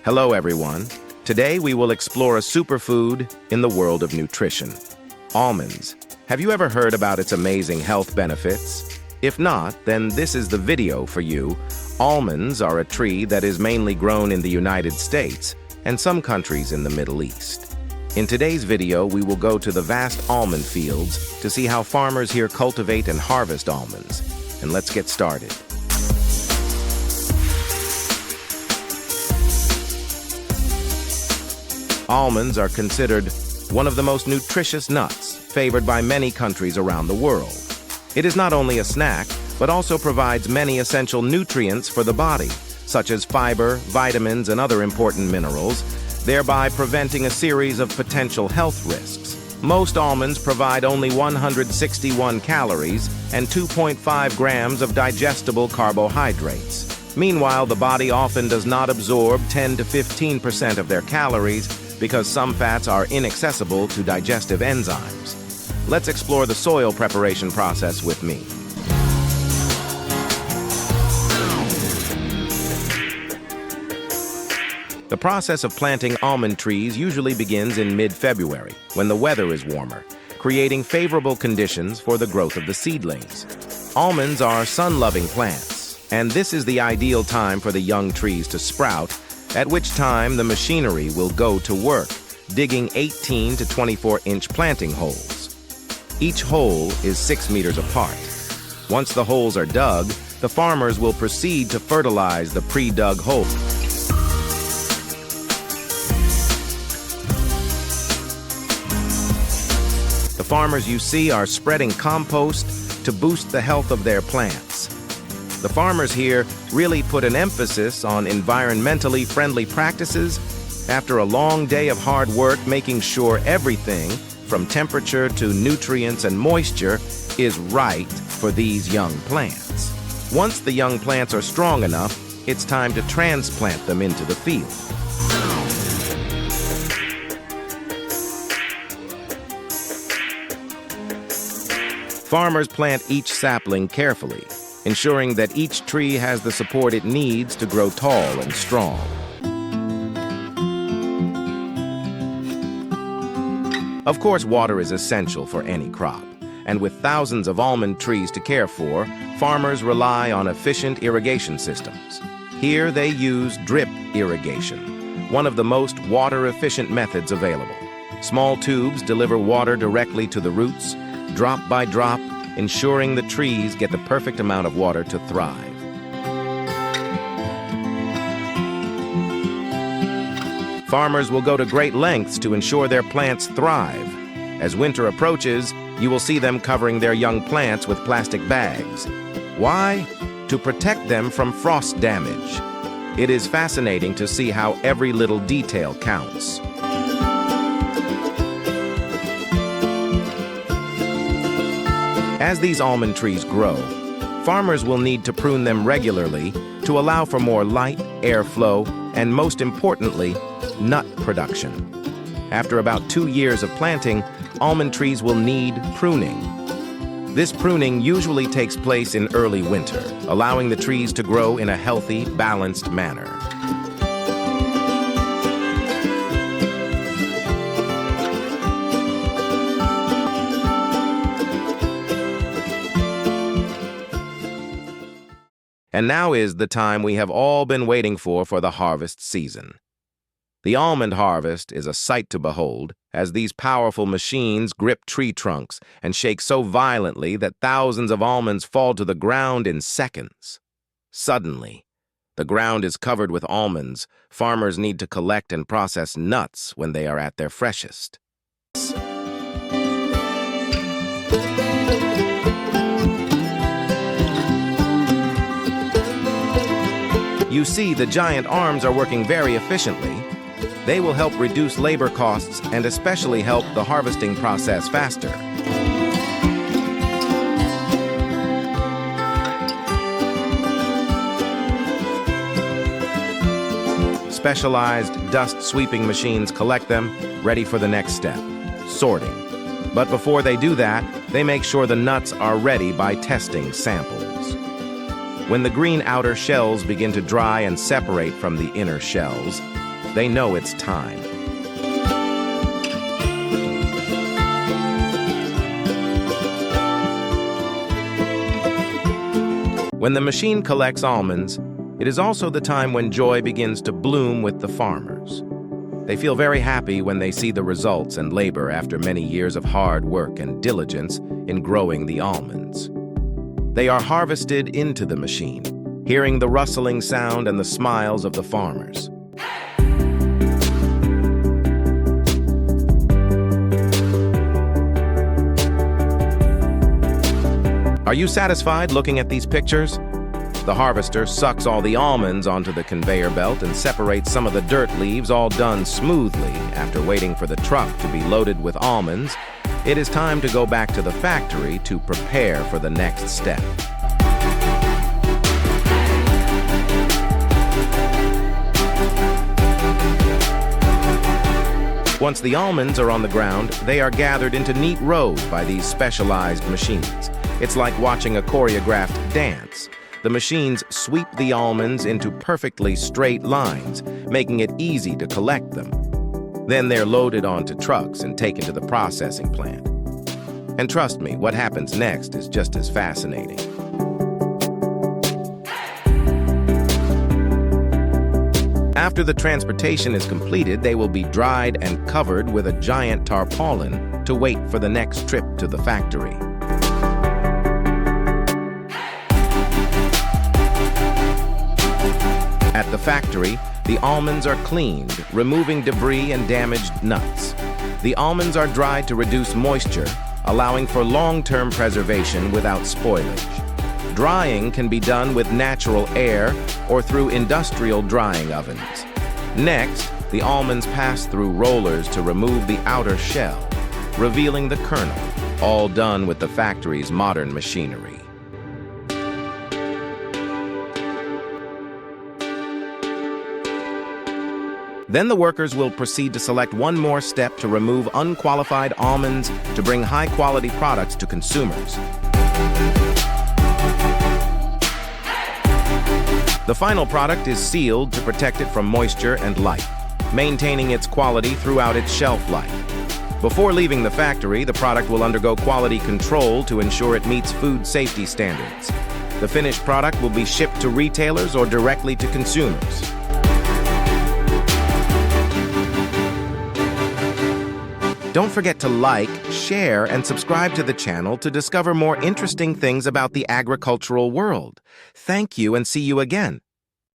Hello everyone. Today we will explore a superfood in the world of nutrition. Almonds. Have you ever heard about its amazing health benefits? If not, then this is the video for you. Almonds are a tree that is mainly grown in the United States and some countries in the Middle East. In today's video, we will go to the vast almond fields to see how farmers here cultivate and harvest almonds. And let's get started. Almonds are considered one of the most nutritious nuts, favored by many countries around the world. It is not only a snack, but also provides many essential nutrients for the body, such as fiber, vitamins, and other important minerals, thereby preventing a series of potential health risks. Most almonds provide only 161 calories and 2.5 grams of digestible carbohydrates. Meanwhile, the body often does not absorb 10 to 15% of their calories because some fats are inaccessible to digestive enzymes. Let's explore the soil preparation process with me. The process of planting almond trees usually begins in mid-February, when the weather is warmer, creating favorable conditions for the growth of the seedlings. Almonds are sun-loving plants, and this is the ideal time for the young trees to sprout, at which time the machinery will go to work, digging 18 to 24-inch planting holes. Each hole is 6 meters apart. Once the holes are dug, the farmers will proceed to fertilize the pre-dug hole. The farmers you see are spreading compost to boost the health of their plants. The farmers here really put an emphasis on environmentally friendly practices after a long day of hard work, making sure everything from temperature to nutrients and moisture is right for these young plants. Once the young plants are strong enough, it's time to transplant them into the field. Farmers plant each sapling carefully, ensuring that each tree has the support it needs to grow tall and strong. Of course, water is essential for any crop, and with thousands of almond trees to care for, farmers rely on efficient irrigation systems. Here they use drip irrigation, one of the most water-efficient methods available. Small tubes deliver water directly to the roots, drop by drop, ensuring the trees get the perfect amount of water to thrive. Farmers will go to great lengths to ensure their plants thrive. As winter approaches, you will see them covering their young plants with plastic bags. Why? To protect them from frost damage. It is fascinating to see how every little detail counts. As these almond trees grow, farmers will need to prune them regularly to allow for more light, airflow, and most importantly, nut production. After about 2 years of planting, almond trees will need pruning. This pruning usually takes place in early winter, allowing the trees to grow in a healthy, balanced manner. And now is the time we have all been waiting for the harvest season. The almond harvest is a sight to behold, as these powerful machines grip tree trunks and shake so violently that thousands of almonds fall to the ground in seconds. Suddenly, the ground is covered with almonds. Farmers need to collect and process nuts when they are at their freshest. You see, the giant arms are working very efficiently. They will help reduce labor costs and especially help the harvesting process faster. Specialized dust-sweeping machines collect them, ready for the next step, sorting. But before they do that, they make sure the nuts are ready by testing samples. When the green outer shells begin to dry and separate from the inner shells, They know it's time. When the machine collects almonds, it is also the time when joy begins to bloom with the farmers. They feel very happy when they see the results and labor after many years of hard work and diligence in growing the almonds. They are harvested into the machine, hearing the rustling sound and the smiles of the farmers. Are you satisfied looking at these pictures? The harvester sucks all the almonds onto the conveyor belt and separates some of the dirt leaves, all done smoothly. After waiting for the truck to be loaded with almonds, it is time to go back to the factory to prepare for the next step. Once the almonds are on the ground, they are gathered into neat rows by these specialized machines. It's like watching a choreographed dance. The machines sweep the almonds into perfectly straight lines, making it easy to collect them. Then they're loaded onto trucks and taken to the processing plant. And trust me, what happens next is just as fascinating. After the transportation is completed, they will be dried and covered with a giant tarpaulin to wait for the next trip to the factory. At the factory, the almonds are cleaned, removing debris and damaged nuts. The almonds are dried to reduce moisture, allowing for long-term preservation without spoilage. Drying can be done with natural air or through industrial drying ovens. Next, the almonds pass through rollers to remove the outer shell, revealing the kernel, all done with the factory's modern machinery. Then the workers will proceed to select one more step to remove unqualified almonds to bring high-quality products to consumers. The final product is sealed to protect it from moisture and light, maintaining its quality throughout its shelf life. Before leaving the factory, the product will undergo quality control to ensure it meets food safety standards. The finished product will be shipped to retailers or directly to consumers. Don't forget to like, share, and subscribe to the channel to discover more interesting things about the agricultural world. Thank you and see you again.